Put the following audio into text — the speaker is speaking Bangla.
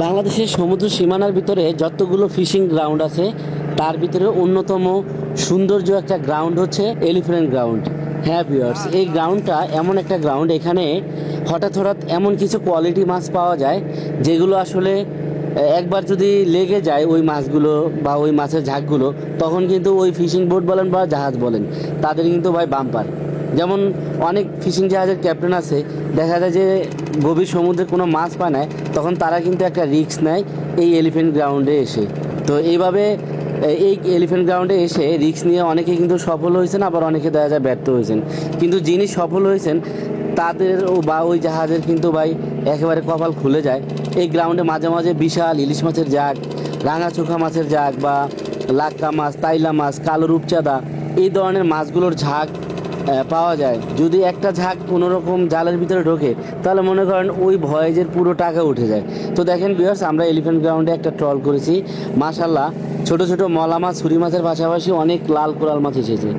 বাংলাদেশের সমুদ্র সীমানার ভিতরে যতগুলো ফিশিং গ্রাউন্ড আছে তার ভিতরে অন্যতম সৌন্দর্য একটা গ্রাউন্ড হচ্ছে এলিফ্যান্ট গ্রাউন্ড। হ্যাঁ ভিউয়ার্স, এই গ্রাউন্ডটা এমন একটা গ্রাউন্ড, এখানে হঠাৎ হঠাৎ এমন কিছু কোয়ালিটি মাছ পাওয়া যায় যেগুলো আসলে একবার যদি লেগে যায় ওই মাছগুলো বা ওই মাছের ঝাঁকগুলো, তখন কিন্তু ওই ফিশিং বোট বলেন বা জাহাজ বলেন তাদের কিন্তু ভাই বাম্পার। যেমন অনেক ফিশিং জাহাজের ক্যাপ্টেন আছে, দেখা যায় যে গভীর সমুদ্রে কোনো মাছ পায় না, তখন তারা কিন্তু একটা রিস্ক নেয় এই এলিফ্যান্ট গ্রাউন্ডে এসে। তো এইভাবে এই এলিফ্যান্ট গ্রাউন্ডে এসে রিস্ক নিয়ে অনেকে কিন্তু সফল হয়েছেন, আবার অনেকে দেখা যায় ব্যর্থ হয়েছেন। কিন্তু যিনি সফল হয়েছেন তাদের বা ওই জাহাজের কিন্তু ভাই একেবারে কপাল খুলে যায়। এই গ্রাউন্ডে মাঝে মাঝে বিশাল ইলিশ মাছের জাগ, রাঙা চোখা মাছের জাগ বা লাক্কা মাছ, তাইলা মাছ, কালো রূপচাঁদা, এই ধরনের মাছগুলোর ঝাঁক পাওয়া যায়। যদি একটা ঝাঁক কোনো রকম জালের ভিতরে ঢোকে তাহলে মনে করেন ওই ভয়েজের পুরো টাকা উঠে যায়। তো দেখেন ভিউয়ার্স, আমরা এলিফ্যান্ট গ্রাউন্ডে একটা ট্রল করেছি, মাশাল্লাহ ছোট ছোট মলা মাছ, ছুরি মাছের পাশাপাশি অনেক লাল কোরাল মাছ এসেছে।